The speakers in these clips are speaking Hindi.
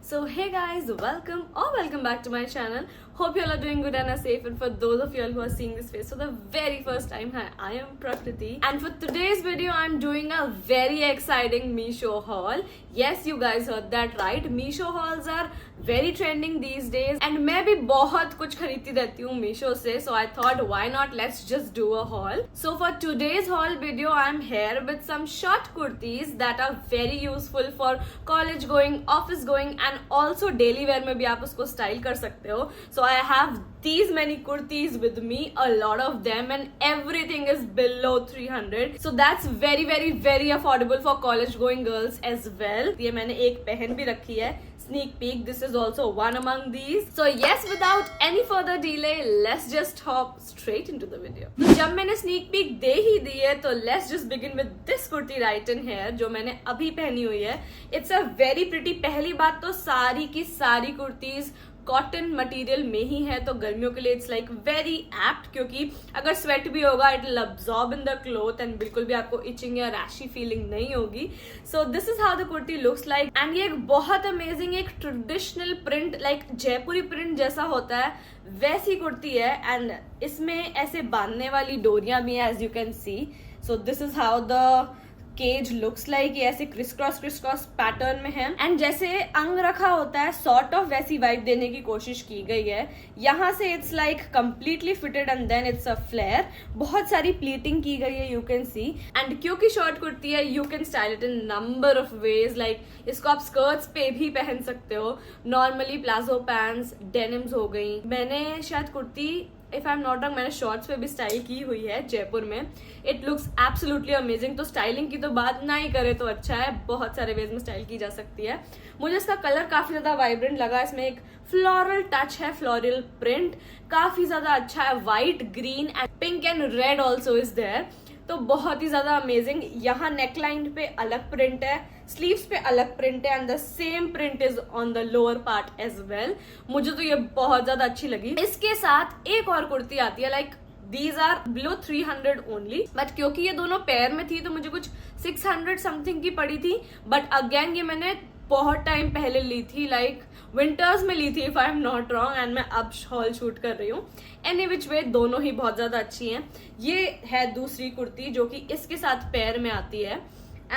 So hey guys, welcome back to my channel. Hope you all are doing good and are safe. And for those of you all who are seeing this face for the very first time, hi, I am Prakriti. And for today's video, I'm doing a very exciting Meesho haul. Yes, you guys heard that right. Meesho hauls are very trending these days. And मैं भी बहुत कुछ खरीदती रहती हूँ Meesho से. So I thought, why not? Let's just do a haul. So for today's haul video, I'm here with some short kurtis that are very useful for college going, office going, and also daily wear में भी आप उसको style कर सकते हो. So I have these many kurtis with me, a lot of them, and everything is below 300. So that's very affordable for college going girls as well. ये मैंने एक पहन भी रखी है. Sneak peek, this is also one among these. So yes, without any further delay, let's just hop straight into the video. तो जब मैंने sneak peek दे ही दी है, तो let's just begin with this kurti right in here जो मैंने अभी पहनी हुई है. It's a very pretty. पहली बात तो सारी की सारी कुर्तीज कॉटन मटेरियल में ही है, तो गर्मियों के लिए इट्स लाइक वेरी एप्ट, क्योंकि अगर स्वेट भी होगा it will absorb in the cloth and बिल्कुल भी आपको इचिंग या रैशी फीलिंग नहीं होगी. सो this is how the kurti looks like. And ये एक बहुत अमेजिंग एक ट्रेडिशनल प्रिंट, लाइक जयपुरी प्रिंट जैसा होता है वैसी कुर्ती है. एंड इसमें ऐसे बांधने वाली डोरियां भी हैं, as you can see. So this is how the cage looks like. ये ऐसे क्रिस क्रॉस पैटर्न में है. एंड जैसे अंग रखा होता है सॉर्ट ऑफ वैसी वाइब देने की कोशिश की गई है. यहाँ से it's like completely fitted and then it's a flare. बहुत सारी प्लीटिंग की गई है, यू कैन सी. एंड क्योंकि शॉर्ट कुर्ती है, you can style it in number of ways. Like इसको आप स्कर्ट्स पे भी पहन सकते हो, नॉर्मली प्लाजो पैंट्स, डेनिम्स हो गई. मैंने शायद kurti, if I am not wrong, मैंने शॉर्ट्स पे भी स्टाइल की हुई है जयपुर में. It looks absolutely amazing. तो स्टाइलिंग की तो बात ना ही करे तो अच्छा है. बहुत सारे वेज में स्टाइल की जा सकती है. मुझे इसका कलर काफी ज्यादा वाइब्रेंट लगा. इसमें एक फ्लोरल टच है, फ्लोरल प्रिंट काफी ज्यादा अच्छा है. White, green and pink and red also is there. तो बहुत ही ज्यादा अमेजिंग. यहाँ नेकलाइन पे अलग प्रिंट है, स्लीव्स पे अलग प्रिंट है, and the same print is on the lower part as well. मुझे तो ये बहुत ज्यादा अच्छी लगी. इसके साथ एक और कुर्ती आती है, like these are below 300 only, but क्योंकि ये दोनों पेयर में थी तो मुझे कुछ 600 समथिंग की पड़ी थी. बट अगेन ये मैंने बहुत टाइम पहले ली थी, लाइक विंटर्स में ली थी if I am not wrong, and मैं अब हॉल शूट कर रही हूँ. एनी विच वे दोनों ही बहुत ज्यादा अच्छी हैं. ये है दूसरी कुर्ती जो कि इसके साथ पेयर में आती है.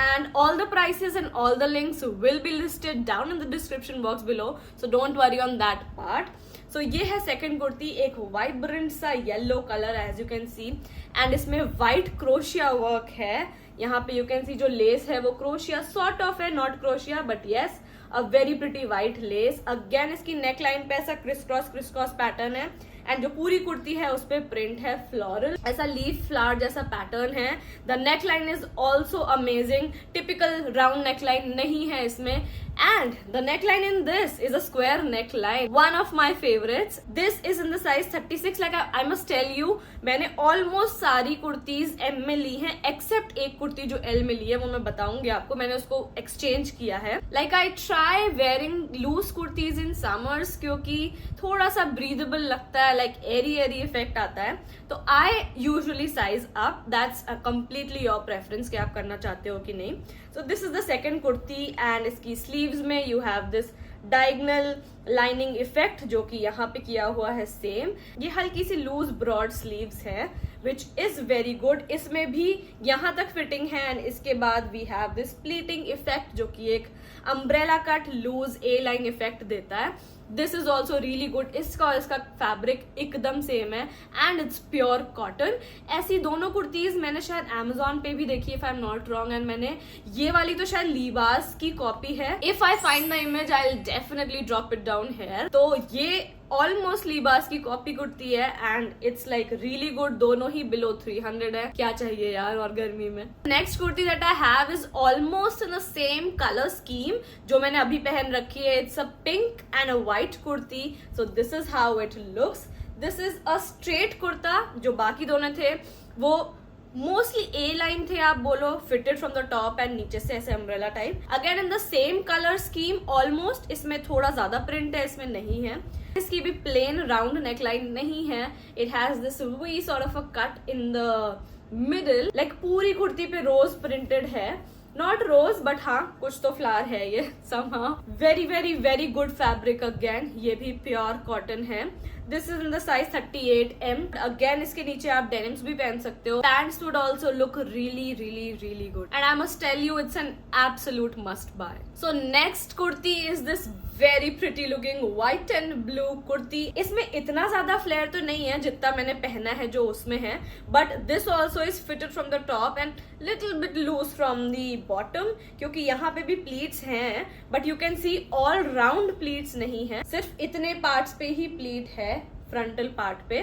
And all the prices and all the links will be listed down in the description box below, so don't worry on that part. So ये है सेकंड कुर्ती, एक वाइब्रेंट सा yellow colour as you can see. And इसमें व्हाइट क्रोशिया वर्क है. यहाँ पे यू कैन सी जो लेस है वो क्रोशिया सॉर्ट ऑफ है, not crochet but yes a very pretty white less. Again इसकी नेक लाइन पे ऐसा क्रिस क्रॉस पैटर्न है. एंड जो पूरी कुर्ती है उस पे प्रिंट है फ्लोरल, ऐसा लीफ फ्लावर जैसा पैटर्न है. The neck line is also amazing. Typical round neck line नहीं है इसमें. And the neck line in this is a square neck line, one of my favourites. This is in the size 36. Like I must tell you, मैंने ऑलमोस्ट सारी कुर्तीज एम में ली हैं, एक्सेप्ट एक कुर्ती जो एल में ली है, वो मैं बताऊंगी आपको. मैंने उसको एक्सचेंज किया है. Like I try wearing loose kurtis in summers, क्योंकि थोड़ा सा ब्रीदेबल लगता है, लाइक एरी इफेक्ट आता है. तो I usually size up. That's completely your preference कि आप करना चाहते हो कि नहीं. सो this is the second kurti. And इसकी स्लीव्स में you have this diagonal lining effect जो कि यहाँ पे किया हुआ है सेम. ये हल्की सी लूज ब्रॉड स्लीव्स है विच इज वेरी गुड. इसमें भी यहाँ तक फिटिंग है. एंड इसके बाद we have this pleating effect जो कि एक umbrella cut loose A line effect देता है. This is also really good. इसका और इसका फैब्रिक एकदम सेम है एंड इट्स प्योर कॉटन. ऐसी दोनों कुर्तीज मैंने शायद Amazon पे भी देखी if I am not wrong. And मैंने ये वाली तो शायद लीवास की कॉपी है. If I find the image I will definitely drop it down here. तो ये ऑलमोस्ट लीबास की कॉपी कुर्ती है and it's like really good. दोनों ही बिलो 300 है. क्या चाहिए यार और गर्मी में. Next kurti that I have is almost in the same colour scheme जो मैंने अभी पहन रखी है. It's a pink and a white kurti. So this is how it looks. This is a straight kurta. जो बाकी दोनों थे वो मोस्टली ए लाइन थे, आप बोलो, fitted from the top and नीचे से ऐसे umbrella type. Again in the same colour scheme almost. इसमें थोड़ा ज्यादा प्रिंट है, इसमें नहीं है. इसकी भी प्लेन राउंड नेकलाइन नहीं है. It has this V sort of a cut in the middle, like पूरी कुर्ती पे रोज प्रिंटेड है. नॉट रोज बट हाँ कुछ तो फ्लावर है ये somehow. Very very very good fabric again, ये भी प्योर कॉटन है. This is in the size 38M. Again इसके नीचे आप डेनिम्स भी पहन सकते हो. Pants would also look really really really good and I must tell you it's an absolute must buy. So next kurti is this very pretty looking white and blue kurti. इसमें इतना ज्यादा फ्लेयर तो नहीं है जितना मैंने पहना है जो उसमें है, but this also is fitted from the top and little bit loose from the bottom, क्योंकि यहाँ पे भी प्लीट्स हैं but you can see all round pleats नहीं है, सिर्फ इतने पार्ट्स पे ही प्लीट है फ्रंटल पार्ट पे.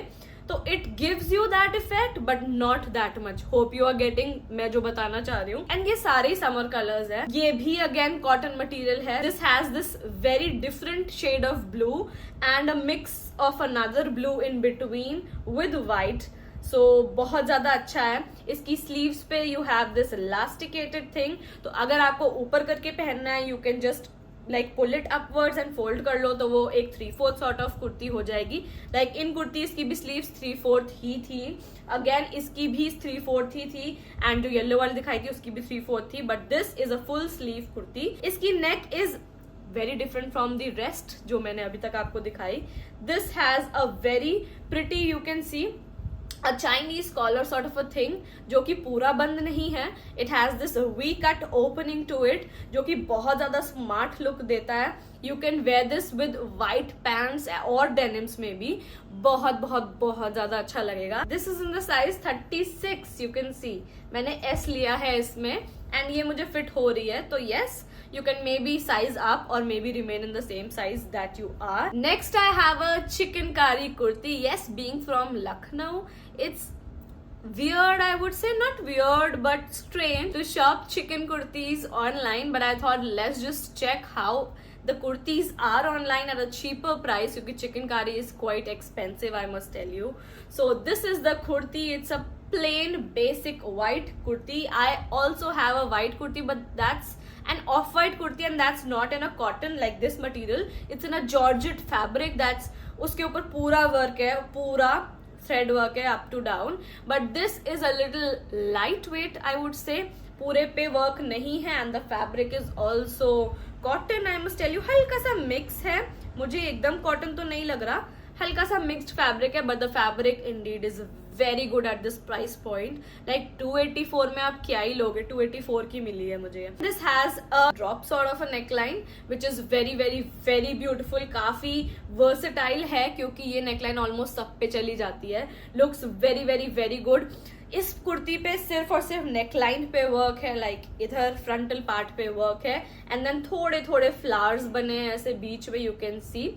तो it gives you that effect but not that much. Hope you are getting मैं जो बताना चाह रही हूँ. एंड ये सारे समर कलर्स है. ये भी अगेन कॉटन मटेरियल है. This has this very different shade of blue and a mix of another blue in between with white. So बहुत ज्यादा अच्छा है. इसकी स्लीव्स पे you have this elasticated thing, तो अगर आपको ऊपर करके पहनना है you can just like pull it upwards and fold कर लो, तो वो एक 3/4 सॉर्ट ऑफ कुर्ती हो जाएगी. लाइक इन कुर्तीज की भी स्लीव्स 3/4 ही थी. अगेन इसकी भी 3/4 ही थी एंड जो येलो वाली दिखाई थी उसकी भी 3/4 थी. But this is a full sleeve kurti. इसकी neck is very different from the rest जो मैंने अभी तक आपको दिखाई. This has a very pretty you can see a Chinese collar sort of a thing, जो कि पूरा बंद नहीं है. It has this V-cut opening to it, जो कि बहुत ज्यादा स्मार्ट लुक देता है. You can wear this with white pants और denims में भी बहुत बहुत बहुत ज्यादा अच्छा लगेगा. This is in the size 36. You can see मैंने S लिया है इसमें एंड ये मुझे फिट हो रही है. तो yes, you can maybe size up or maybe remain in the same size that you are. Next I have a chikankari kurti. Yes, being from Lucknow, it's weird, I would say. Not weird but strange to shop chicken kurtis online, but I thought let's just check how the kurtis are online at a cheaper price, because chikankari is quite expensive, I must tell you. So this is the kurti. It's a plain basic white kurti. I also have a white kurti, but that's an off-white kurti and that's not in a cotton like this material. It's in a georgette fabric. that's उसके ऊपर पूरा वर्क है, पूरा थ्रेड वर्क है up to down. But this is a little light weight I would say. पूरे पे वर्क नहीं है and the fabric is also cotton. I must tell you हल्का सा मिक्स है, मुझे एकदम कॉटन तो नहीं लग रहा, हल्का सा मिक्स्ड फैब्रिक है. But the fabric Indeed is very good at this price point. Like 284 में आप क्या ही लोगे, 284 की मिली है मुझे. This has a drop sort of a neckline which is very very very beautiful. काफी वर्सेटाइल है क्योंकि ये नेकलाइन ऑलमोस्ट सब पे चली जाती है. Looks very very very good. इस कुर्ती पे सिर्फ और सिर्फ नेकलाइन पे वर्क है, लाइक इधर फ्रंटल पार्ट पे वर्क है एंड देन थोड़े थोड़े फ्लावर्स बने हैं ऐसे बीच में. यू कैन सी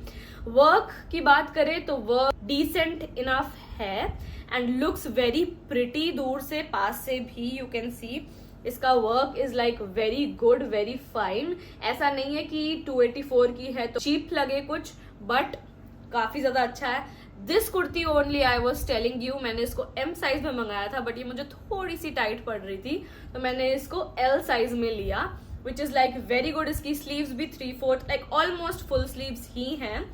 वर्क की बात करें तो वर्क डिसेंट इनफ है एंड लुक्स वेरी प्रिटी. दूर से पास से भी यू कैन सी इसका work is like very good, very fine. ऐसा नहीं है कि 284 की है तो चीप लगे कुछ, बट काफी ज्यादा अच्छा है. This kurti only I was telling you, मैंने इसको M साइज में मंगाया था बट ये मुझे थोड़ी सी टाइट पड़ रही थी तो मैंने इसको L साइज में लिया, which is like very good. इसकी स्लीव्स भी 3/4 लाइक ऑलमोस्ट फुल स्लीव्स ही हैं.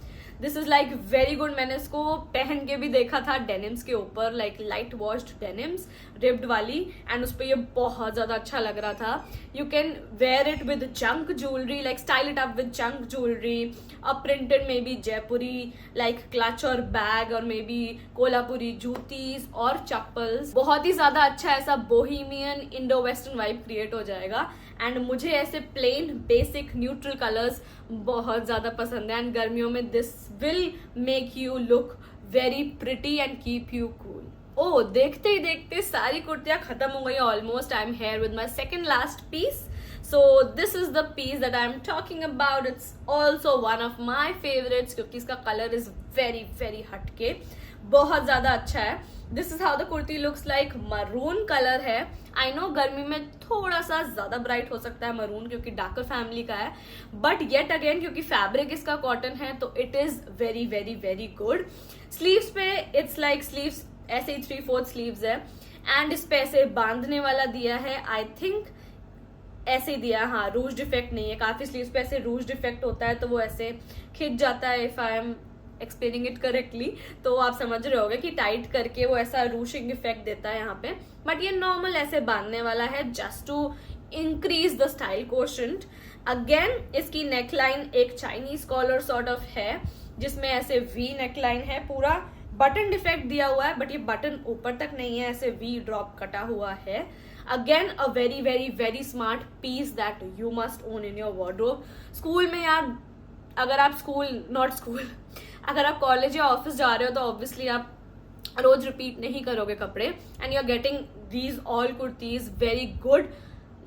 This is like very good. मैंने इसको पहन के भी देखा था डेनिम्स के ऊपर, like light washed denims ripped वाली, एंड उस पर ये बहुत ज्यादा अच्छा लग रहा था. You can wear it with chunk jewellery, like style it up with chunk jewellery, a printed may be Jaipuri like clutch और बैग, और मे बी कोल्हापुरी जूतीज और चप्पल्स. बहुत ही ज्यादा अच्छा ऐसा Bohemian Indo western vibe create हो जाएगा. एंड मुझे ऐसे प्लेन बेसिक न्यूट्रल कलर्स बहुत ज्यादा पसंद है एंड गर्मियों में this will make you look very pretty and keep you cool. ओ देखते ही देखते सारी कुर्तियां खत्म हो गई almost. I am here with my second last piece. So this is the piece that I am talking about. It's also one of my favorites क्योंकि इसका color is very very हटके, बहुत ज्यादा अच्छा है. This is how the kurti looks like. maroon color है. I know गर्मी में थोड़ा सा ज्यादा ब्राइट हो सकता है maroon क्योंकि डार्कर फैमिली का है, बट yet again क्योंकि फैब्रिक इसका कॉटन है तो it is very very very good. Sleeves पे इट्स लाइक स्लीव्स ऐसे ही 3/4 स्लीव्स है एंड इस पे ऐसे बांधने वाला दिया है. आई थिंक ऐसे ही दिया, हाँ रूज डिफेक्ट नहीं है. काफी स्लीव्स पे ऐसे रूज डिफेक्ट होता है तो वो ऐसे खिंच जाता है. If I am explaining it correctly तो आप समझ रहे होगे कि टाइट करके वो ऐसा रूशिंग इफेक्ट देता है यहाँ पे. बट ये नॉर्मल ऐसे बांधने वाला है just to increase the style quotient. Again इसकी नेकलाइन एक चाइनीज कॉलर सॉर्ट ऑफ है, जिसमें ऐसे वी नेकलाइन है, पूरा बटन डिफेक्ट दिया हुआ है, बट ये बटन ऊपर तक नहीं है, ऐसे वी ड्रॉप कटा हुआ है. Again a very very very smart piece that you must own in your wardrobe. School में यार, अगर आप अगर आप कॉलेज या ऑफिस जा रहे हो तो ऑब्वियसली आप रोज रिपीट नहीं करोगे कपड़े, and you are getting these all kurtis very good.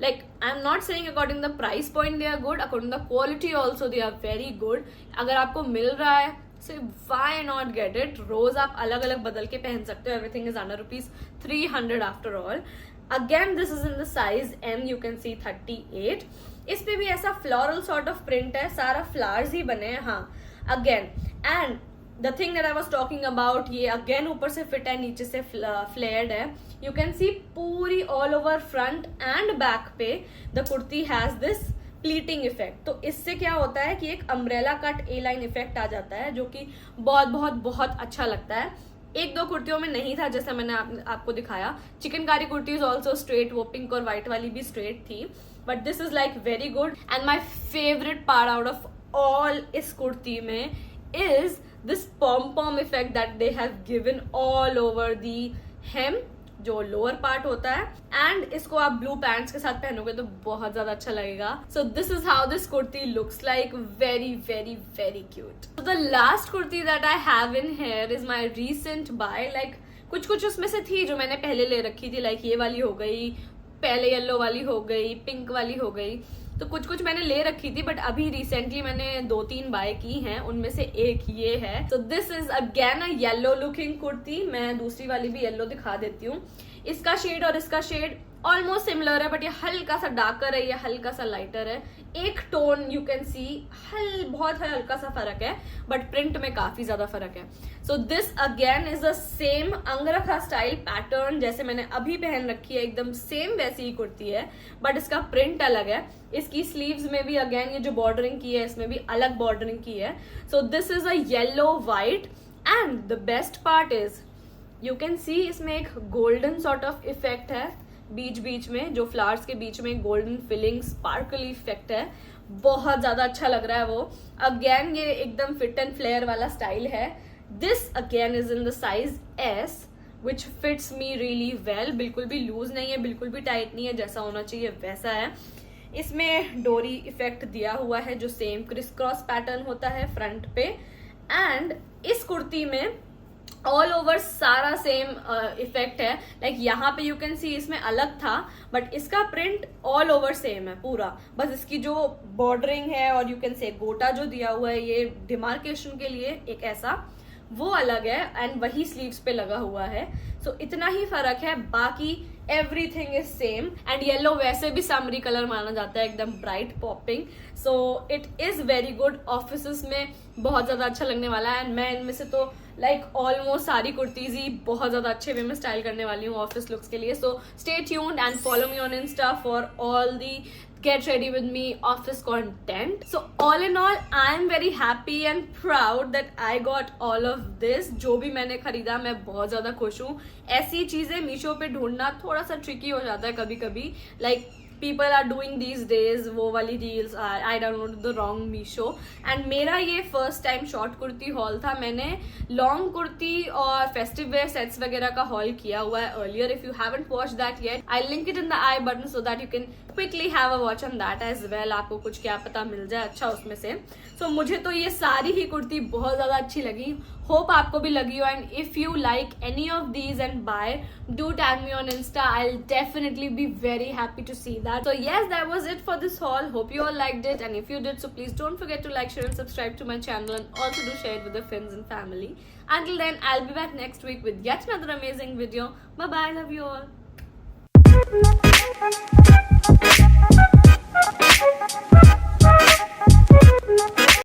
Like, I'm not saying according to the price point they are good, according to the quality also they are very good. अगर आपको मिल रहा है, so why not get it? रोज आप अलग अलग बदल के पहन सकते हो. Everything is under ₹300 after all. Again, this is in the size M, you can see 38. इस पे भी ऐसा floral sort of print है, सारा flowers ही बने हैं. हाँ, again, and the thing that I was talking about, ये again ऊपर से fit है, नीचे से flared है. You can see पूरी all over front and back पे the kurti has this pleating effect. तो इससे क्या होता है कि एक umbrella cut A-line effect आ जाता है, जो कि बहुत बहुत बहुत अच्छा लगता है. एक दो कुर्तियों में नहीं था, जैसा मैंने आपको दिखाया. Chikankari kurti is also straight, वो पिंक और व्हाइट वाली भी स्ट्रेट थी, but this is like very good. And my favourite part out of all इस कुर्ती में is this pom-pom effect that they have given all over the hem, जो लोअर पार्ट होता है. एंड इसको आप ब्लू पैंट्स के साथ पहनोगे तो बहुत ज्यादा अच्छा लगेगा. So this is how this kurti looks like. Very very very cute. So the last kurti that I have in here is my recent buy. Like कुछ उसमें से थी जो मैंने पहले ले रखी थी, लाइक ये वाली हो गई, पहले येलो वाली हो गई, पिंक वाली हो गई. तो कुछ मैंने ले रखी थी, बट अभी रिसेंटली मैंने 2-3 बाय की हैं. उनमें से एक ये है. तो this is again a yellow looking kurti. मैं दूसरी वाली भी येलो दिखा देती हूँ. इसका शेड और इसका शेड ऑलमोस्ट सिमिलर है, बट ये हल्का सा डार्कर है, ये हल्का सा लाइटर है. एक टोन यू कैन सी बहुत हल्का सा फर्क है, बट प्रिंट में काफी ज्यादा फर्क है. So this again is the same अंगरखा style pattern जैसे मैंने अभी पहन रखी है, एकदम सेम वैसी ही कुर्ती है, बट इसका प्रिंट अलग है. इसकी स्लीव्स में भी अगेन ये जो बॉर्डरिंग की है, इसमें भी अलग बॉर्डरिंग की है. सो this is a yellow white, and the best part is you can सी इसमें एक गोल्डन सॉर्ट ऑफ इफेक्ट है बीच में, जो फ्लावर्स के बीच में गोल्डन फिलिंग स्पार्कली इफेक्ट है. बहुत ज्यादा अच्छा लग रहा है वो. अगेन ये एकदम फिट एंड फ्लेयर वाला स्टाइल है. This again is in the size S, which fits me really well. बिल्कुल भी लूज नहीं है, बिल्कुल भी टाइट नहीं है, जैसा होना चाहिए वैसा है. इसमें डोरी इफेक्ट दिया हुआ है, जो सेम क्रिस क्रॉस पैटर्न होता है फ्रंट पे. एंड इस कुर्ती में ऑल ओवर सारा सेम इफेक्ट है. लाइक यहाँ पे यू कैन सी इसमें अलग था, बट इसका प्रिंट ऑल ओवर सेम है पूरा. बस इसकी जो बॉर्डरिंग है और यू कैन से गोटा जो दिया हुआ है ये डिमार्केशन के लिए एक ऐसा, वो अलग है, एंड वही स्लीव्स पे लगा हुआ है. सो इतना ही फर्क है, बाकी everything is same. And yellow वैसे भी समरी कलर माना जाता है, एकदम bright popping. So it is very good. Office में बहुत ज्यादा अच्छा लगने वाला है. एंड मैं इनमें से तो लाइक ऑलमोस्ट सारी कुर्तीज ही बहुत ज्यादा अच्छे वे में स्टाइल करने वाली हूँ ऑफिस लुक्स के लिए. So stay tuned and follow me on Insta for all the get ready with me office content. So all in all, I am very happy and proud that I got all of this. जो भी मैंने खरीदा मैं बहुत ज्यादा खुश हूँ. ऐसी चीजें मीशो पे ढूंढना थोड़ा सा ट्रिकी हो जाता है कभी कभी. Like people are doing these days वो वाली reels. I downloaded the wrong Meesho. and मेरा ये first time short kurti haul था. मैंने long कुर्ती और festive wear sets वगैरह का haul किया हुआ है earlier. If you haven't watched that yet, I'll link it in the I button so that you can quickly have a watch on that as well. आपको कुछ क्या पता मिल जाए अच्छा उसमें से. So मुझे तो ये सारी ही कुर्ती बहुत ज्यादा अच्छी लगी. Hope आपको भी लगी हो. and if you like any of these and buy, do tag me on Insta. I'll definitely be very happy to see that. So yes, that was it for this haul. Hope you all liked it, and if you did, so please don't forget to like, share and subscribe to my channel, and also do share it with your friends and family. Until then, I'll be back next week with yet another amazing video. Bye bye, love you all.